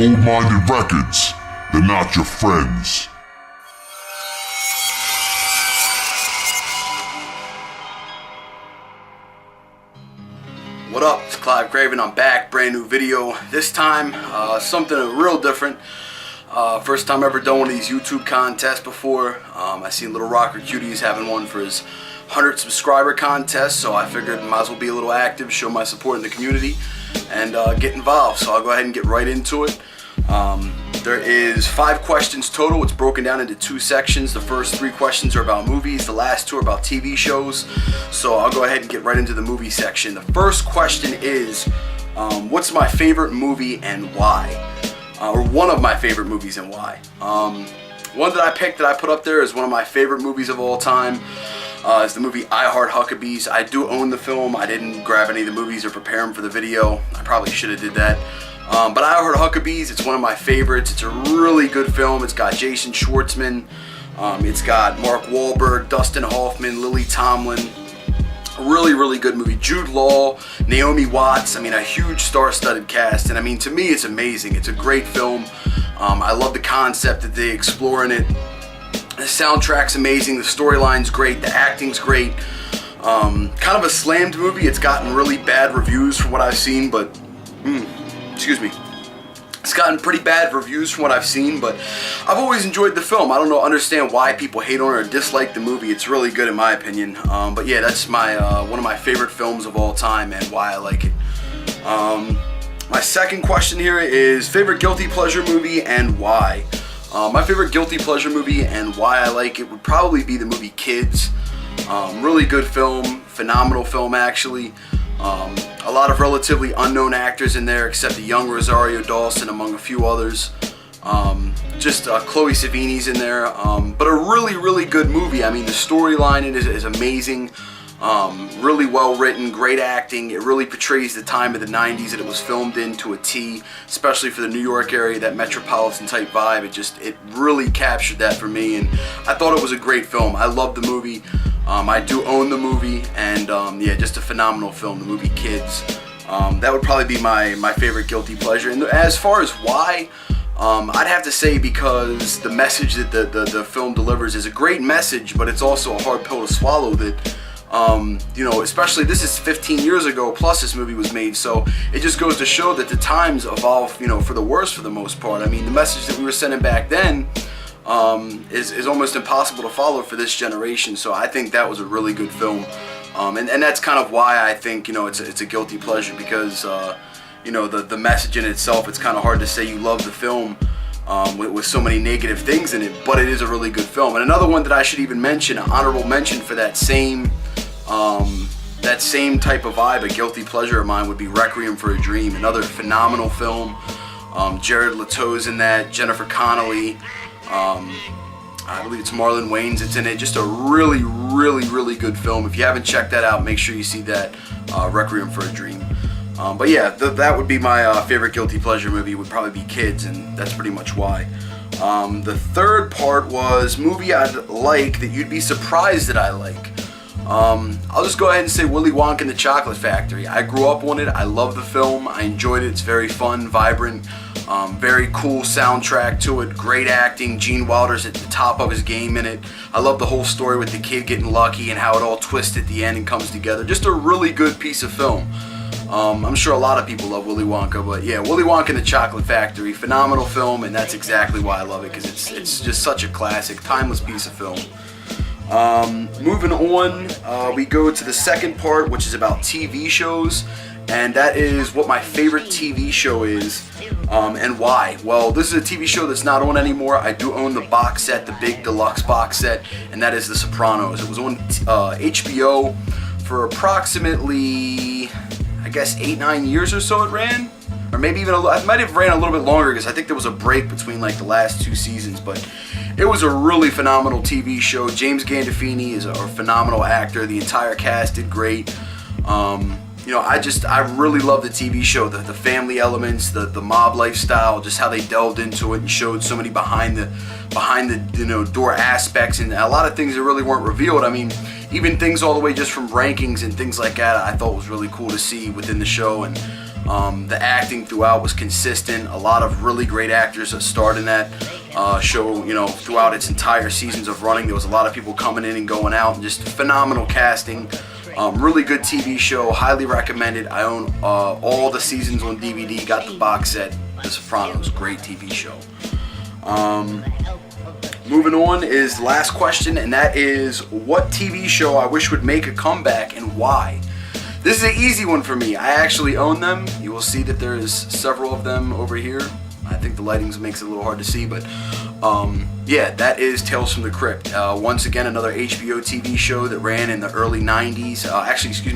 Goldminded Records, they're not your friends. What up? It's Klive Kraven. I'm back, brand new video. This time, something real different. First time ever done one of these YouTube contests before. I seen Lilrockercutie having one for his 100 subscriber contest, so I figured might as well be a little active, show my support in the community, and get involved. So I'll go ahead and get right into it. There is 5 questions total. It's broken down into 2 sections. The first 3 questions are about movies. The last 2 are about TV shows. So I'll go ahead and get right into the movie section. The first question is, what's my favorite movie and why? Or one of my favorite movies and why. One that I picked that I put up there is one of my favorite movies of all time. It's the movie I Heart Huckabees. I do own the film. I didn't grab any of the movies or prepare them for the video. I probably should have did that. But I Heart Huckabees, it's one of my favorites. It's a really good film. It's got Jason Schwartzman. It's got Mark Wahlberg, Dustin Hoffman, Lily Tomlin. A really, really good movie. Jude Law, Naomi Watts. I mean, a huge star-studded cast. And I mean, to me, it's amazing. It's a great film. I love the concept that they explore in it. The soundtrack's amazing. The storyline's great. The acting's great. Kind of a slammed movie. It's gotten really bad reviews from what I've seen, but... excuse me. It's gotten pretty bad reviews from what I've seen, but I've always enjoyed the film. I don't understand why people hate on it or dislike the movie. It's really good in my opinion. But yeah, that's my one of my favorite films of all time and why I like it. My second question here is favorite guilty pleasure movie and why. My favorite guilty pleasure movie and why I like it would probably be the movie Kids. Really good film, phenomenal film actually. A lot of relatively unknown actors in there, except the young Rosario Dawson, among a few others. Chloe Sevigny's in there. But a really, really good movie. I mean, the storyline in it is amazing. Really well written, great acting. It really portrays the time of the 90s that it was filmed in to a T, especially for the New York area, that metropolitan type vibe. It really captured that for me, and I thought it was a great film. I love the movie. I do own the movie, and yeah, just a phenomenal film, the movie Kids. That would probably be my favorite guilty pleasure. And as far as why, I'd have to say because the message that the film delivers is a great message, but it's also a hard pill to swallow that, you know, especially this is 15 years ago, plus this movie was made, so it just goes to show that the times evolve, you know, for the worse for the most part. I mean, the message that we were sending back then is almost impossible to follow for this generation, so I think that was a really good film. And that's kind of why I think, you know, it's a guilty pleasure, because, you know, the message in itself, it's kind of hard to say you love the film with so many negative things in it, but it is a really good film. And another one that I should even mention, an honorable mention for that same type of vibe, a guilty pleasure of mine, would be Requiem for a Dream, another phenomenal film. Jared Leto's in that, Jennifer Connelly, I believe it's Marlon Wayans that's in it. Just a really, really, really good film. If you haven't checked that out, make sure you see that, Requiem for a Dream. But yeah, that would be my favorite guilty pleasure movie, would probably be Kids, and that's pretty much why. The third part was movie I'd like that you'd be surprised that I like. I'll just go ahead and say Willy Wonka and the Chocolate Factory. I grew up on it. I love the film. I enjoyed it. It's very fun, vibrant, very cool soundtrack to it. Great acting. Gene Wilder's at the top of his game in it. I love the whole story with the kid getting lucky and how it all twists at the end and comes together. Just a really good piece of film. I'm sure a lot of people love Willy Wonka, but yeah, Willy Wonka and the Chocolate Factory, phenomenal film, and that's exactly why I love it, because it's just such a classic, timeless piece of film. Moving on, we go to the second part, which is about TV shows, and that is what my favorite TV show is, and why. Well, this is a TV show that's not on anymore. I do own the box set, the big deluxe box set, and that is The Sopranos. It was on HBO for approximately, I guess, 8-9 years or so it ran. Or maybe even I might have ran a little bit longer, because I think there was a break between like the last 2 seasons, but it was a really phenomenal TV show. James Gandolfini is a phenomenal actor. The entire cast did great. You know, I really love the TV show. The family elements, the mob lifestyle, just how they delved into it and showed so many behind the door aspects, and a lot of things that really weren't revealed. I mean, even things all the way just from rankings and things like that, I thought was really cool to see within the show. And The acting throughout was consistent. A lot of really great actors that starred in that show, you know, throughout its entire seasons of running. There was a lot of people coming in and going out, and just phenomenal casting. Really good TV show, highly recommended. I own all the seasons on DVD, got the box set. The Sopranos, great TV show. Moving on is the last question, and that is, what TV show I wish would make a comeback and why? This is an easy one for me. I actually own them. You will see that there's several of them over here. I think the lighting makes it a little hard to see, but yeah, that is Tales from the Crypt. Once again, another HBO TV show that ran in the early 90s,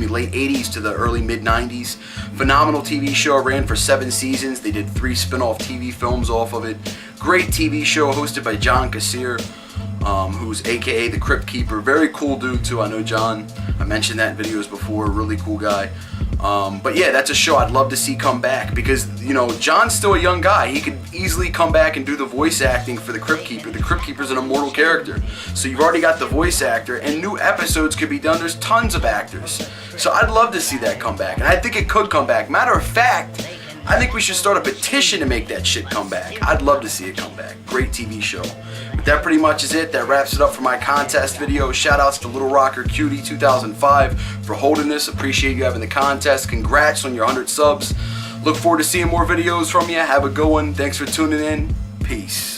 late 80s to the early mid 90s. Phenomenal TV show, ran for 7 seasons. They did 3 spin-off TV films off of it. Great TV show hosted by John Kassir, who's aka the Crypt Keeper. Very cool dude too. I know John. I mentioned that in videos before. Really cool guy. But yeah, that's a show I'd love to see come back because, you know, John's still a young guy. He could easily come back and do the voice acting for the Crypt Keeper. The Crypt Keeper's an immortal character. So you've already got the voice actor, and new episodes could be done. There's tons of actors. So I'd love to see that come back, and I think it could come back. Matter of fact, I think we should start a petition to make that shit come back. I'd love to see it come back. Great TV show. But that pretty much is it. That wraps it up for my contest video. Shout outs to Lilrockercutie2005 for holding this. Appreciate you having the contest. Congrats on your 100 subs. Look forward to seeing more videos from you. Have a good one. Thanks for tuning in. Peace.